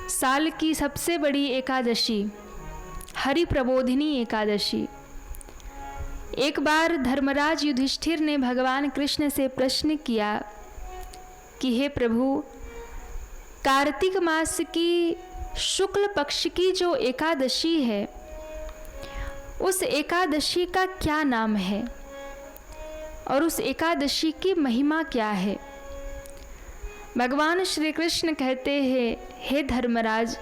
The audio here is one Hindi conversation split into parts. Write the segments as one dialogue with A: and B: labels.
A: साल की सबसे बड़ी एकादशी हरि प्रबोधिनी एकादशी। एक बार धर्मराज युधिष्ठिर ने भगवान कृष्ण से प्रश्न किया कि हे प्रभु, कार्तिक मास की शुक्ल पक्ष की जो एकादशी है उस एकादशी का क्या नाम है और उस एकादशी की महिमा क्या है। भगवान श्री कृष्ण कहते हैं, हे धर्मराज,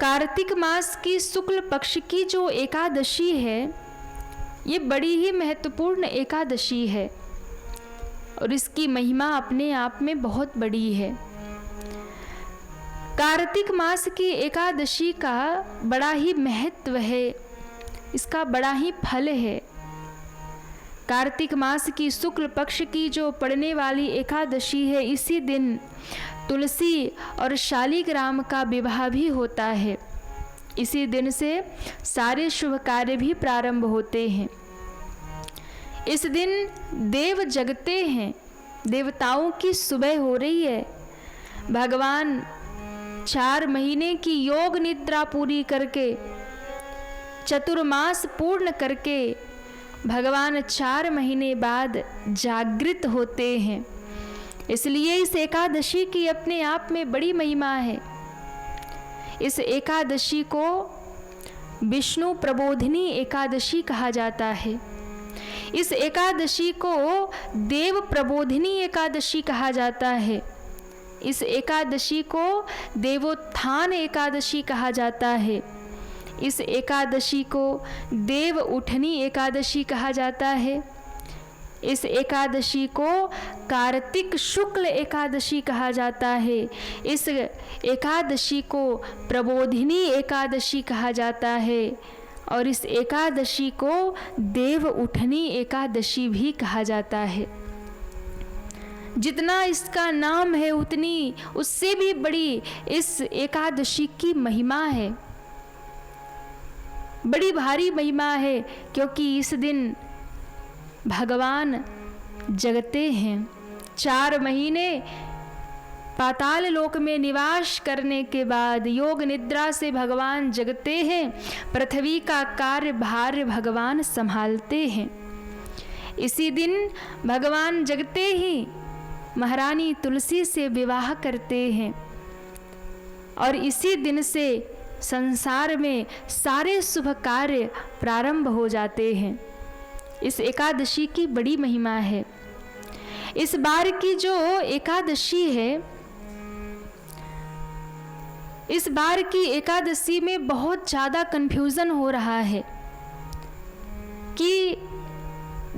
A: कार्तिक मास की शुक्ल पक्ष की जो एकादशी है ये बड़ी ही महत्वपूर्ण एकादशी है और इसकी महिमा अपने आप में बहुत बड़ी है। कार्तिक मास की एकादशी का बड़ा ही महत्व है, इसका बड़ा ही फल है। कार्तिक मास की शुक्ल पक्ष की जो पड़ने वाली एकादशी है, इसी दिन तुलसी और शालिग्राम का विवाह भी होता है। इसी दिन से सारे शुभ कार्य भी प्रारंभ होते हैं। इस दिन देव जगते हैं, देवताओं की सुबह हो रही है। भगवान 4 महीने की योग निद्रा पूरी करके, चतुर्मास पूर्ण करके भगवान 4 महीने बाद जागृत होते हैं। इसलिए इस एकादशी की अपने आप में बड़ी महिमा है। इस एकादशी को विष्णु प्रबोधिनी एकादशी कहा जाता है। इस एकादशी को देव प्रबोधिनी एकादशी कहा जाता है। इस एकादशी को देवोत्थान एकादशी कहा जाता है। इस एकादशी को देव उठनी एकादशी कहा जाता है। इस एकादशी को कार्तिक शुक्ल एकादशी कहा जाता है। इस एकादशी को प्रबोधिनी एकादशी कहा जाता है और इस एकादशी को देव उठनी एकादशी भी कहा जाता है। जितना इसका नाम है उतनी उससे भी बड़ी इस एकादशी की महिमा है, बड़ी भारी महिमा है, क्योंकि इस दिन भगवान जगते हैं। 4 महीने पाताल लोक में निवास करने के बाद योग निद्रा से भगवान जगते हैं। पृथ्वी का कार्यभार भगवान संभालते हैं। इसी दिन भगवान जगते ही महारानी तुलसी से विवाह करते हैं और इसी दिन से संसार में सारे शुभ कार्य प्रारंभ हो जाते हैं। इस एकादशी की बड़ी महिमा है। इस बार की जो एकादशी है, इस बार की एकादशी में बहुत ज़्यादा कन्फ्यूज़न हो रहा है कि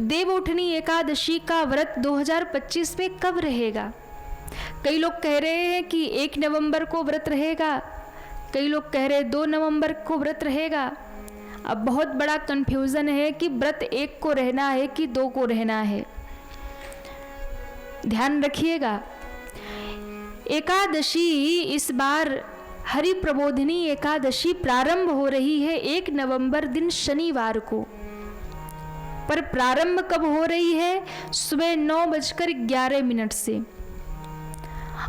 A: देव उठनी एकादशी का व्रत 2025 में कब रहेगा। कई लोग कह रहे हैं कि 1 नवंबर को व्रत रहेगा, कई लोग कह रहे हैं 2 नवंबर को व्रत रहेगा। अब बहुत बड़ा कन्फ्यूज़न है कि व्रत 1 को रहना है कि 2 को रहना है। ध्यान रखिएगा, एकादशी इस बार हरि प्रबोधिनी एकादशी प्रारंभ हो रही है 1 नवंबर दिन शनिवार को। पर प्रारंभ कब हो रही है? सुबह 9:11 से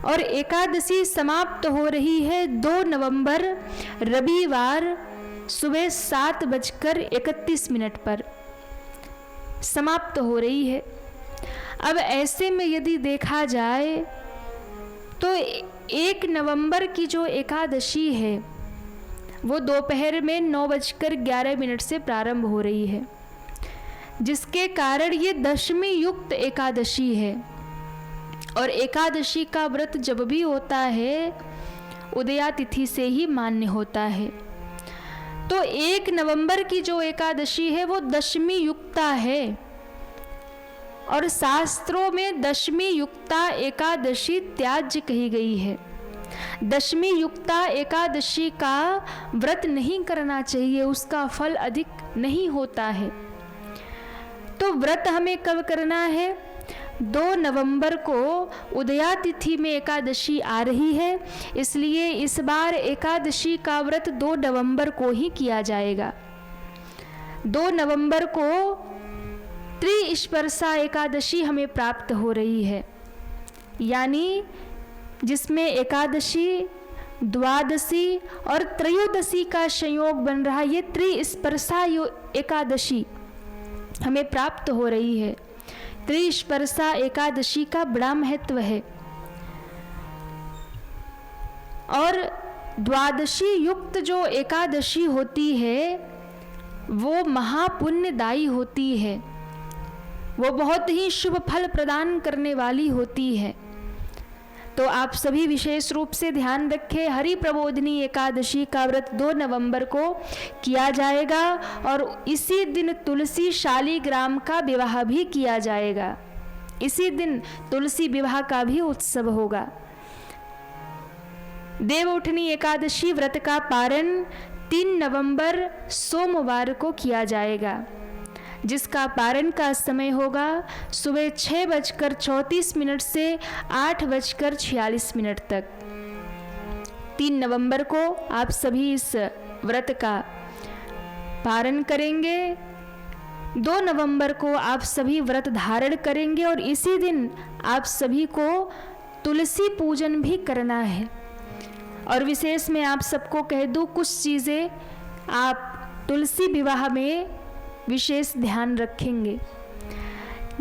A: और एकादशी समाप्त हो रही है 2 नवंबर रविवार सुबह 7:31 पर समाप्त हो रही है। अब ऐसे में यदि देखा जाए तो 1 नवंबर की जो एकादशी है वो दोपहर में 9:11 से प्रारंभ हो रही है, जिसके कारण ये दशमी युक्त एकादशी है। और एकादशी का व्रत जब भी होता है उदया तिथि से ही मान्य होता है। तो 1 नवंबर की जो एकादशी है वो दशमी युक्ता है और शास्त्रों में दशमी युक्ता एकादशी त्याज्य कही गई है। दशमी युक्ता एकादशी का व्रत नहीं करना चाहिए, उसका फल अधिक नहीं होता है। तो व्रत हमें कब करना है? 2 नवंबर को उदया तिथि में एकादशी आ रही है, इसलिए इस बार एकादशी का व्रत 2 नवंबर को ही किया जाएगा। 2 नवंबर को त्रिस्पर्शा एकादशी हमें प्राप्त हो रही है, यानी जिसमें एकादशी द्वादशी और त्रयोदशी का संयोग बन रहा, ये त्रिस्पर्शा एकादशी हमें प्राप्त हो रही है। त्रिस्पर्शा एकादशी का बड़ा महत्व है और द्वादशी युक्त जो एकादशी होती है वो महापुण्यदायी होती है, वो बहुत ही शुभ फल प्रदान करने वाली होती है। तो आप सभी विशेष रूप से ध्यान रखें, हरि प्रबोधिनी एकादशी का व्रत 2 नवंबर को किया जाएगा और इसी दिन तुलसी शालिग्राम का विवाह भी किया जाएगा। इसी दिन तुलसी विवाह का भी उत्सव होगा। देवउठनी एकादशी व्रत का पारण 3 नवंबर सोमवार को किया जाएगा, जिसका पारण का समय होगा सुबह 6:34 से 8:46 तक। 3 नवंबर को आप सभी इस व्रत का पारण करेंगे। 2 नवंबर को आप सभी व्रत धारण करेंगे और इसी दिन आप सभी को तुलसी पूजन भी करना है। और विशेष में आप सबको कह दूं, कुछ चीज़ें आप तुलसी विवाह में विशेष ध्यान रखेंगे।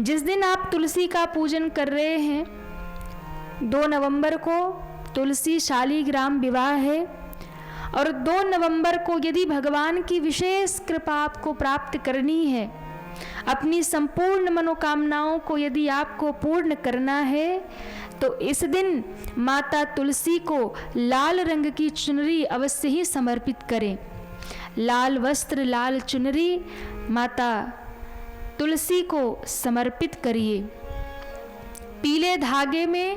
A: जिस दिन आप तुलसी का पूजन कर रहे हैं, 2 नवंबर को तुलसी शालिग्राम विवाह है और 2 नवंबर को यदि भगवान की विशेष कृपा आपको प्राप्त करनी है, अपनी संपूर्ण मनोकामनाओं को यदि आपको पूर्ण करना है, तो इस दिन माता तुलसी को लाल रंग की चुनरी अवश्य ही समर्पित करें। लाल वस्त्र, लाल चुनरी माता तुलसी को समर्पित करिए। पीले धागे में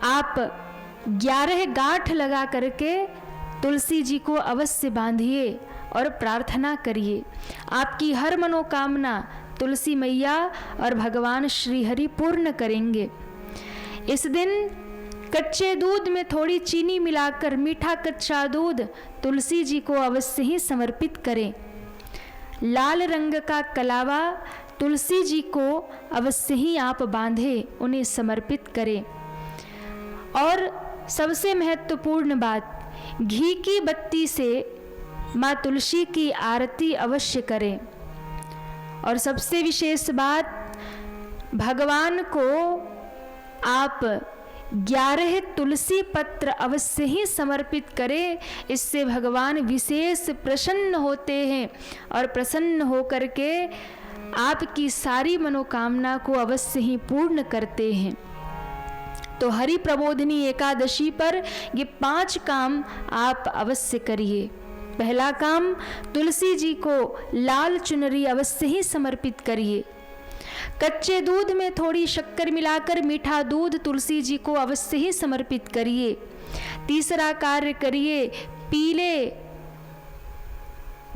A: आप 11 गांठ लगा करके तुलसी जी को अवश्य बांधिए और प्रार्थना करिए। आपकी हर मनोकामना तुलसी मैया और भगवान श्री हरि पूर्ण करेंगे। इस दिन कच्चे दूध में थोड़ी चीनी मिलाकर मीठा कच्चा दूध तुलसी जी को अवश्य ही समर्पित करें। लाल रंग का कलावा तुलसी जी को अवश्य ही आप बांधे, उन्हें समर्पित करें। और सबसे महत्वपूर्ण बात, घी की बत्ती से माँ तुलसी की आरती अवश्य करें। और सबसे विशेष बात, भगवान को आप 11 तुलसी पत्र अवश्य ही समर्पित करें। इससे भगवान विशेष प्रसन्न होते हैं और प्रसन्न होकर के आपकी सारी मनोकामना को अवश्य ही पूर्ण करते हैं। तो हरि प्रबोधिनी एकादशी पर ये 5 काम आप अवश्य करिए। पहला काम, तुलसी जी को लाल चुनरी अवश्य ही समर्पित करिए। कच्चे दूध में थोड़ी शक्कर मिलाकर मीठा दूध तुलसी जी को अवश्य ही समर्पित करिए। तीसरा कार्य करिए, पीले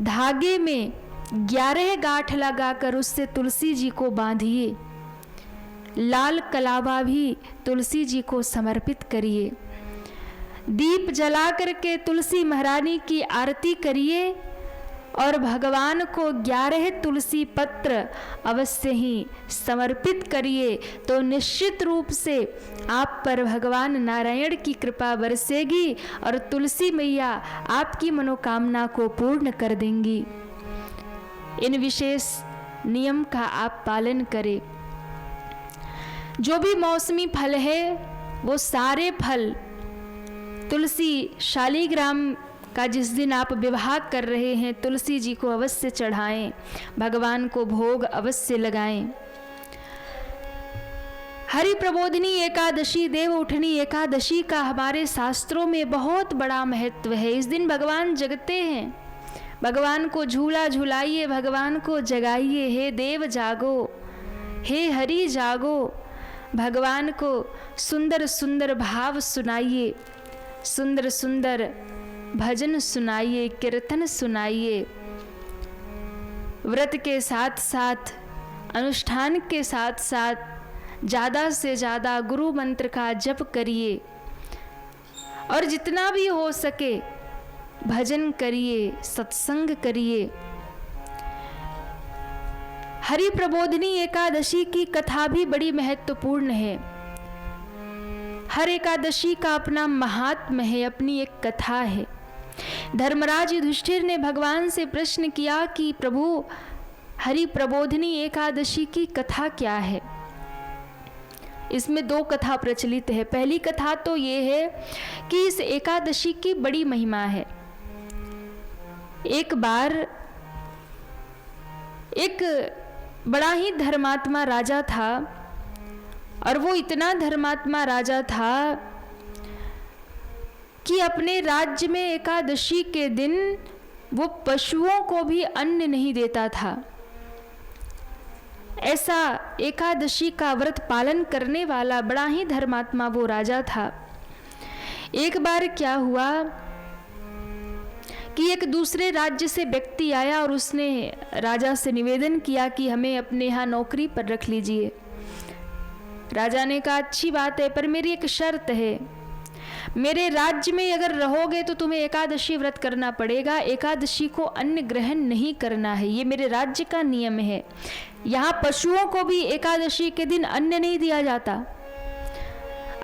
A: धागे में 11 गांठ लगाकर उससे तुलसी जी को बांधिए। लाल कलावा भी तुलसी जी को समर्पित करिए। दीप जला करके तुलसी महारानी की आरती करिए और भगवान को 11 तुलसी पत्र अवश्य ही समर्पित करिए। तो निश्चित रूप से आप पर भगवान नारायण की कृपा बरसेगी और तुलसी मैया आपकी मनोकामना को पूर्ण कर देंगी। इन विशेष नियम का आप पालन करें। जो भी मौसमी फल है वो सारे फल तुलसी शालिग्राम का जिस दिन आप विवाह कर रहे हैं तुलसी जी को अवश्य चढ़ाएं, भगवान को भोग अवश्य लगाएं। हरि प्रबोधिनी एकादशी, देवउठनी एकादशी का हमारे शास्त्रों में बहुत बड़ा महत्व है। इस दिन भगवान जगते हैं, भगवान को झूला झुलाइए, भगवान को जगाइए। हे देव जागो, हे हरि जागो, भगवान को सुंदर सुंदर भाव सुनाइए, सुंदर सुंदर भजन सुनाइए, कीर्तन सुनाइए। व्रत के साथ साथ, अनुष्ठान के साथ साथ ज़्यादा से ज़्यादा गुरु मंत्र का जप करिए और जितना भी हो सके भजन करिए, सत्संग करिए। हरि प्रबोधिनी एकादशी की कथा भी बड़ी महत्वपूर्ण है। हर एकादशी का अपना महात्म्य है, अपनी एक कथा है। धर्मराज युधिष्ठिर ने भगवान से प्रश्न किया कि प्रभु, हरि प्रबोधिनी एकादशी की कथा क्या है? इसमें दो कथा प्रचलित है। पहली कथा तो ये है कि इस एकादशी की बड़ी महिमा है। एक बार एक बड़ा ही धर्मात्मा राजा था, और वो इतना धर्मात्मा राजा था कि अपने राज्य में एकादशी के दिन वो पशुओं को भी अन्न नहीं देता था। ऐसा एकादशी का व्रत पालन करने वाला बड़ा ही धर्मात्मा वो राजा था। एक बार क्या हुआ कि एक दूसरे राज्य से व्यक्ति आया और उसने राजा से निवेदन किया कि हमें अपने यहाँ नौकरी पर रख लीजिए। राजा ने कहा, अच्छी बात है, पर मेरी एक शर्त है, मेरे राज्य में अगर रहोगे तो तुम्हें एकादशी व्रत करना पड़ेगा। एकादशी को अन्न ग्रहण नहीं करना है, ये मेरे राज्य का नियम है। यहाँ पशुओं को भी एकादशी के दिन अन्न नहीं दिया जाता।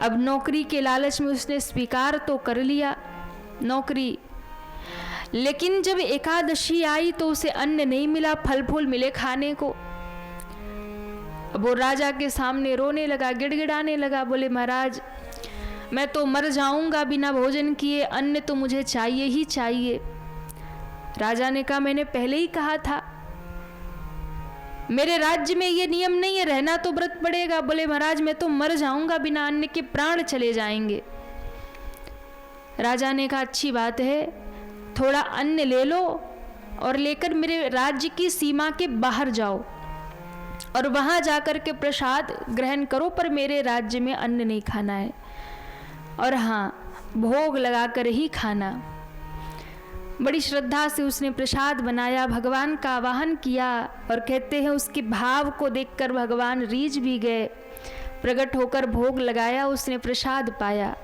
A: अब नौकरी के लालच में उसने स्वीकार तो कर लिया नौकरी, लेकिन जब एकादशी आई तो उसे अन्न नहीं मिला, फल फूल मिले खाने को। वो राजा के सामने रोने लगा, गिड़गिड़ाने लगा, बोले महाराज मैं तो मर जाऊंगा बिना भोजन किए, अन्न तो मुझे चाहिए ही चाहिए। राजा ने कहा, मैंने पहले ही कहा था, मेरे राज्य में ये नियम नहीं है, रहना तो व्रत पड़ेगा। बोले महाराज मैं तो मर जाऊंगा बिना अन्न के, प्राण चले जाएंगे। राजा ने कहा, अच्छी बात है, थोड़ा अन्न ले लो और लेकर मेरे राज्य की सीमा के बाहर जाओ और वहां जाकर के प्रसाद ग्रहण करो, पर मेरे राज्य में अन्न नहीं खाना है, और हाँ भोग लगाकर ही खाना। बड़ी श्रद्धा से उसने प्रसाद बनाया, भगवान का आवाहन किया, और कहते हैं उसके भाव को देखकर भगवान रीझ भी गए। प्रकट होकर भोग लगाया, उसने प्रसाद पाया।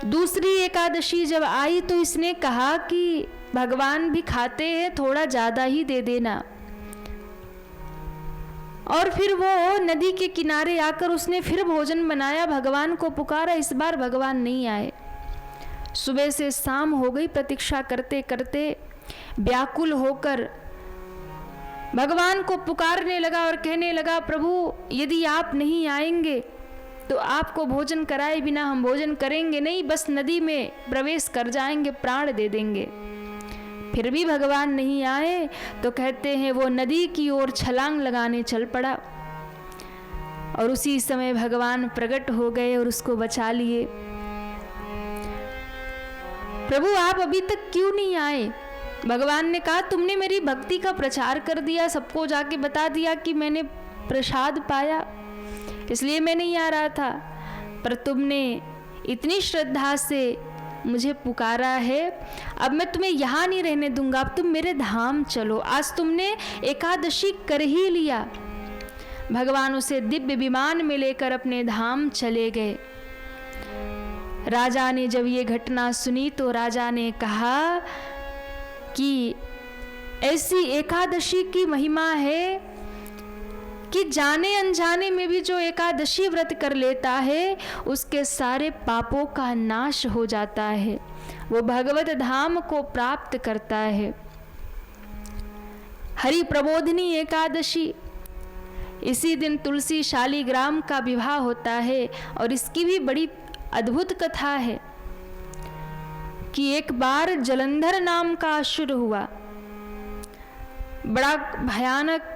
A: दूसरी एकादशी जब आई तो इसने कहा कि भगवान भी खाते हैं, थोड़ा ज्यादा ही दे देना। और फिर वो नदी के किनारे आकर उसने फिर भोजन बनाया, भगवान को पुकारा, इस बार भगवान नहीं आए। सुबह से शाम हो गई, प्रतीक्षा करते करते व्याकुल होकर भगवान को पुकारने लगा और कहने लगा, प्रभु यदि आप नहीं आएंगे तो आपको भोजन कराए बिना हम भोजन करेंगे नहीं, बस नदी में प्रवेश कर जाएंगे, प्राण दे देंगे। फिर भी भगवान नहीं आए तो कहते हैं वो नदी की ओर छलांग लगाने चल पड़ा, और उसी समय भगवान प्रकट हो गए और उसको बचा लिए। प्रभु आप अभी तक क्यों नहीं आए? भगवान ने कहा, तुमने मेरी भक्ति का प्रचार कर दिया, सबको जाके बता दिया कि मैंने प्रसाद पाया, इसलिए मैं नहीं आ रहा था, पर तुमने इतनी श्रद्धा से मुझे पुकारा है, अब मैं तुम्हें यहाँ नहीं रहने दूंगा, अब तुम मेरे धाम चलो। आज तुमने एकादशी कर ही लिया। भगवान उसे दिव्य विमान में लेकर अपने धाम चले गए। राजा ने जब ये घटना सुनी तो राजा ने कहा कि ऐसी एकादशी की महिमा है कि जाने अनजाने में भी जो एकादशी व्रत कर लेता है उसके सारे पापों का नाश हो जाता है, वो भगवत धाम को प्राप्त करता है। हरि प्रबोधिनी एकादशी, इसी दिन तुलसी शालिग्राम का विवाह होता है, और इसकी भी बड़ी अद्भुत कथा है कि एक बार जलंधर नाम का असुर हुआ, बड़ा भयानक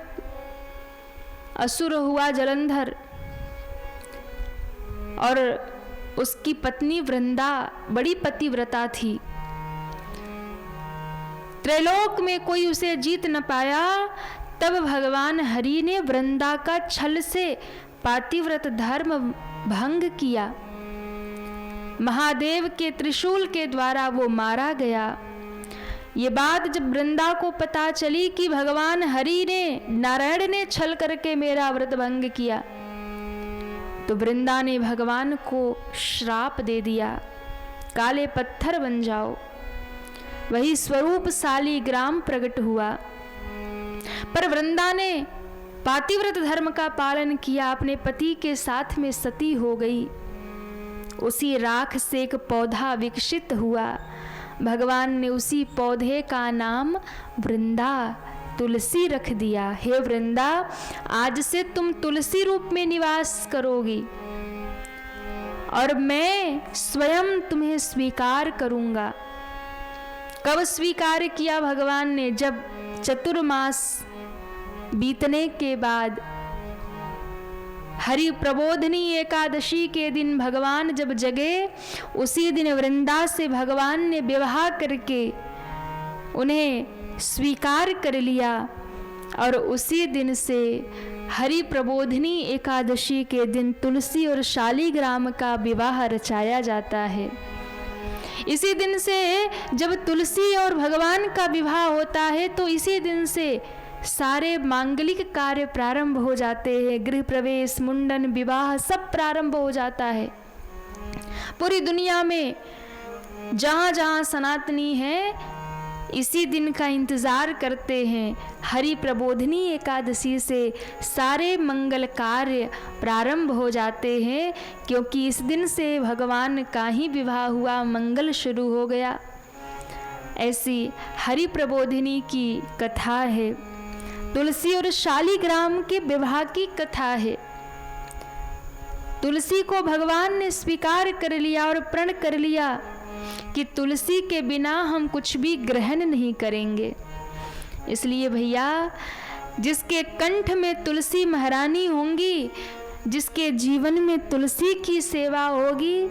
A: असुर हुआ जलंधर, और उसकी पत्नी वृंदा बड़ी पतिव्रता थी। त्रैलोक में कोई उसे जीत न पाया, तब भगवान हरि ने वृंदा का छल से पातिव्रत धर्म भंग किया। महादेव के त्रिशूल के द्वारा वो मारा गया। ये बात जब वृंदा को पता चली कि भगवान हरि ने, नारायण ने छल करके मेरा व्रत भंग किया, तो वृंदा ने भगवान को श्राप दे दिया, काले पत्थर बन जाओ। वही स्वरूप शालिग्राम प्रकट हुआ। पर वृंदा ने पातिव्रत धर्म का पालन किया, अपने पति के साथ में सती हो गई। उसी राख से एक पौधा विकसित हुआ। भगवान ने उसी पौधे का नाम वृंदा, तुलसी रख दिया। हे वृंदा, आज से तुम तुलसी रूप में निवास करोगी और मैं स्वयं तुम्हें स्वीकार करूंगा। कब स्वीकार किया भगवान ने? जब चतुर्मास बीतने के बाद हरि प्रबोधनी एकादशी के दिन भगवान जब जगे, उसी दिन वृंदा से भगवान ने विवाह करके उन्हें स्वीकार कर लिया और उसी दिन से हरि प्रबोधनी एकादशी के दिन तुलसी और शालिग्राम का विवाह रचाया जाता है। इसी दिन से जब तुलसी और भगवान का विवाह होता है तो इसी दिन से सारे मांगलिक कार्य प्रारंभ हो जाते हैं। गृह प्रवेश, मुंडन, विवाह सब प्रारंभ हो जाता है। पूरी दुनिया में जहाँ जहाँ सनातनी हैं इसी दिन का इंतज़ार करते हैं। हरि प्रबोधनी एकादशी से सारे मंगल कार्य प्रारंभ हो जाते हैं, क्योंकि इस दिन से भगवान का ही विवाह हुआ, मंगल शुरू हो गया। ऐसी हरि प्रबोधिनी की कथा है। तुलसी और शालिग्राम के विवाह की कथा है। तुलसी को भगवान ने स्वीकार कर लिया और प्रण कर लिया कि तुलसी के बिना हम कुछ भी ग्रहण नहीं करेंगे। इसलिए भैया, जिसके कंठ में तुलसी महारानी होंगी, जिसके जीवन में तुलसी की सेवा होगी,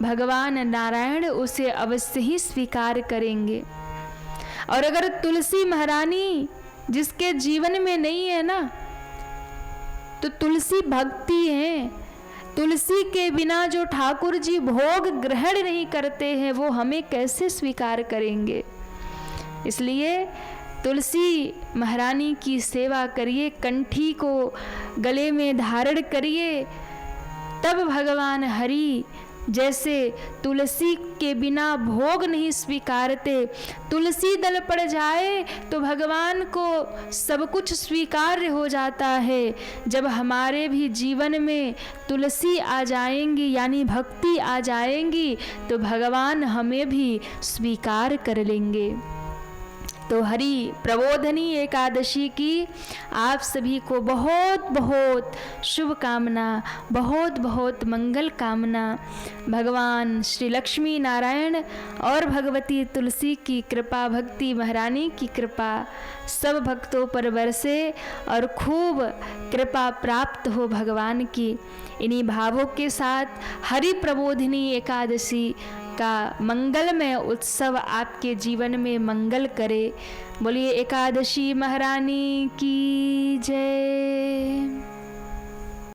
A: भगवान नारायण उसे अवश्य ही स्वीकार करेंगे। और अगर तुलसी महारानी जिसके जीवन में नहीं है ना, तो तुलसी भक्ति है। तुलसी के बिना जो ठाकुर जी भोग ग्रहण नहीं करते हैं, वो हमें कैसे स्वीकार करेंगे? इसलिए तुलसी महारानी की सेवा करिए, कंठी को गले में धारण करिए, तब भगवान हरि जैसे तुलसी के बिना भोग नहीं स्वीकारते। तुलसी दल पड़ जाए तो भगवान को सब कुछ स्वीकार्य हो जाता है। जब हमारे भी जीवन में तुलसी आ जाएंगी, यानी भक्ति आ जाएंगी, तो भगवान हमें भी स्वीकार कर लेंगे। तो हरि प्रबोधनी एकादशी की आप सभी को बहुत बहुत शुभकामना, बहुत बहुत मंगल कामना। भगवान श्री लक्ष्मी नारायण और भगवती तुलसी की कृपा, भक्ति महारानी की कृपा सब भक्तों पर बरसे और खूब कृपा प्राप्त हो भगवान की। इन्हीं भावों के साथ हरि प्रबोधिनी एकादशी का मंगलमय उत्सव आपके जीवन में मंगल करे। बोलिए एकादशी महारानी की जय।